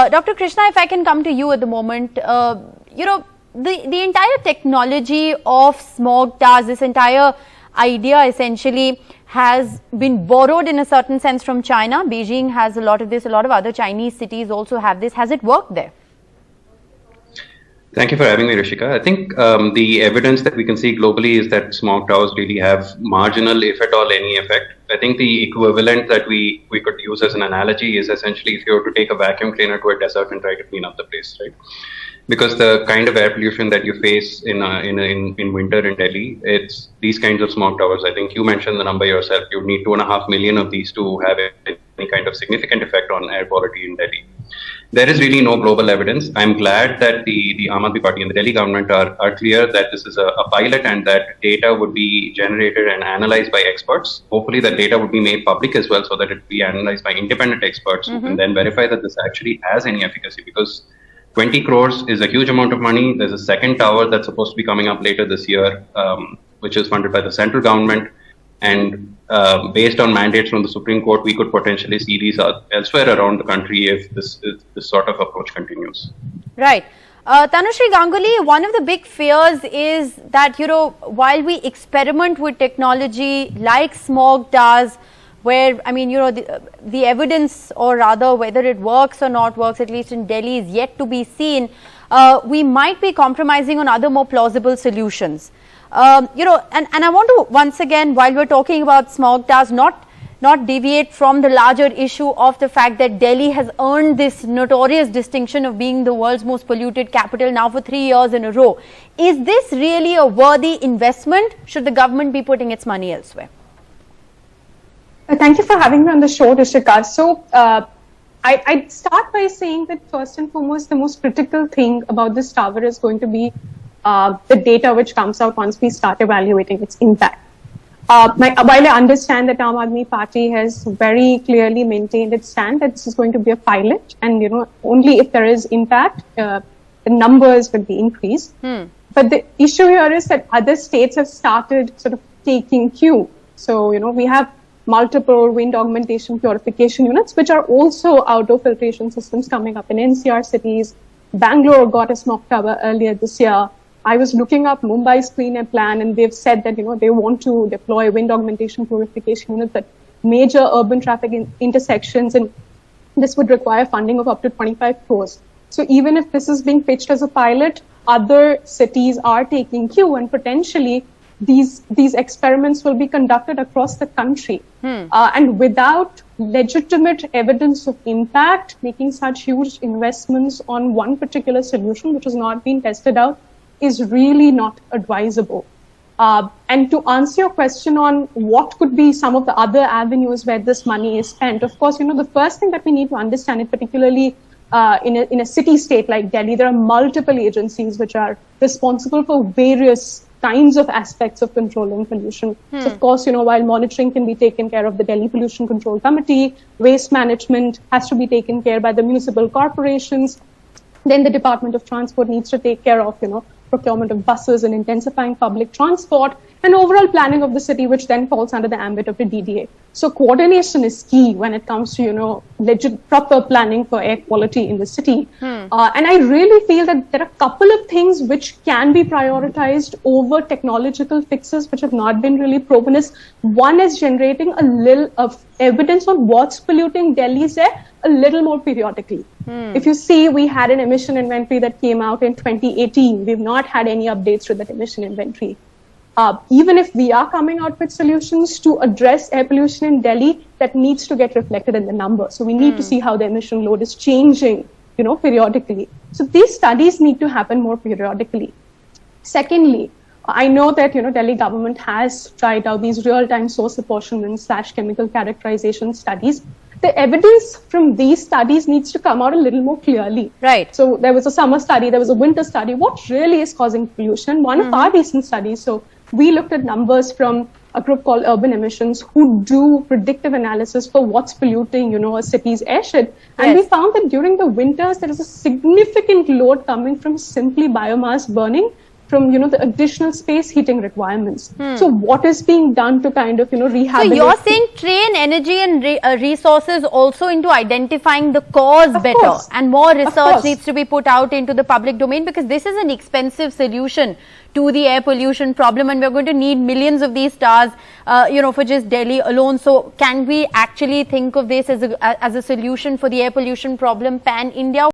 Dr. Krishna, if I can come to you at the moment, the entire technology of smog towers, this entire idea essentially has been borrowed in a certain sense from China. Beijing has a lot of this, a lot of other Chinese cities also have this. Has it worked there? Thank you for having me, Rishika. I think the evidence that we can see globally is that smog towers really have marginal, if at all, any effect. I think the equivalent that we could use as an analogy is essentially if you were to take a vacuum cleaner to a desert and try to clean up the place, right? Because the kind of air pollution that you face in winter in Delhi, it's these kinds of smog towers. I think you mentioned the number yourself. You need 2.5 million of these to have any kind of significant effect on air quality in Delhi. There is really no global evidence. I'm glad that the Aam Aadmi Party and the Delhi government are clear that this is a pilot and that data would be generated and analyzed by experts. Hopefully that data would be made public as well so that it would be analyzed by independent experts who can then verify that this actually has any efficacy, because 20 crores is a huge amount of money. There's a second tower that's supposed to be coming up later this year, which is funded by the central government. And based on mandates from the Supreme Court, we could potentially see these elsewhere around the country if this sort of approach continues. Right. Tanushree Ganguly, one of the big fears is that, while we experiment with technology like smog towers, where, I mean, the evidence, or rather whether it works or not works, at least in Delhi, is yet to be seen, we might be compromising on other more plausible solutions. And I want to once again, while we're talking about smog towers, not deviate from the larger issue of the fact that Delhi has earned this notorious distinction of being the world's most polluted capital now for 3 years in a row. Is this really a worthy investment? Should the government be putting its money elsewhere? Thank you for having me on the show, Rishika. So I'd start by saying that first and foremost, the most critical thing about this tower is going to be the data which comes out once we start evaluating its impact. While I understand that Aam Aadmi Party has very clearly maintained its stand that this is going to be a pilot, and only if there is impact, the numbers will be increased. But the issue here is that other states have started sort of taking cue. So we have multiple wind augmentation purification units, which are also outdoor filtration systems coming up in NCR cities. Bangalore got a smog tower earlier this year. I was looking up Mumbai's clean air plan, and they've said that they want to deploy wind augmentation purification units at major urban traffic intersections, and this would require funding of up to 25 crores. So even if this is being pitched as a pilot, other cities are taking cue, and potentially these experiments will be conducted across the country. And without legitimate evidence of impact, making such huge investments on one particular solution which has not been tested out is really not advisable. And to answer your question on what could be some of the other avenues where this money is spent, of course, the first thing that we need to understand is particularly in a city-state like Delhi, there are multiple agencies which are responsible for various kinds of aspects of controlling pollution. So of course, while monitoring can be taken care of the Delhi Pollution Control Committee, waste management has to be taken care by the municipal corporations. Then the Department of Transport needs to take care of, procurement of buses and intensifying public transport, and overall planning of the city, which then falls under the ambit of the DDA. So coordination is key when it comes to, legit proper planning for air quality in the city. And I really feel that there are a couple of things which can be prioritized over technological fixes which have not been really proven. One is generating a little of evidence on what's polluting Delhi's air a little more periodically. If you see, we had an emission inventory that came out in 2018. We've not had any updates to that emission inventory. Even if we are coming out with solutions to address air pollution in Delhi, that needs to get reflected in the number. So we need to see how the emission load is changing, periodically. So these studies need to happen more periodically. Secondly, I know that, Delhi government has tried out these real-time source apportionment / chemical characterization studies. The evidence from these studies needs to come out a little more clearly. Right. So there was a summer study, there was a winter study. What really is causing pollution? One of our recent studies, so we looked at numbers from a group called Urban Emissions who do predictive analysis for what's polluting, a city's airshed. And we found that during the winters, there is a significant load coming from simply biomass burning from, the additional space heating requirements. So what is being done to kind of, So rehabilitate? you're saying train energy and resources also into identifying the cause better, course. and more research course. needs to be put out into the public domain, because this is an expensive solution to the air pollution problem, and we're going to need millions of these stars, for just Delhi alone. So can we actually think of this as a solution for the air pollution problem pan-India?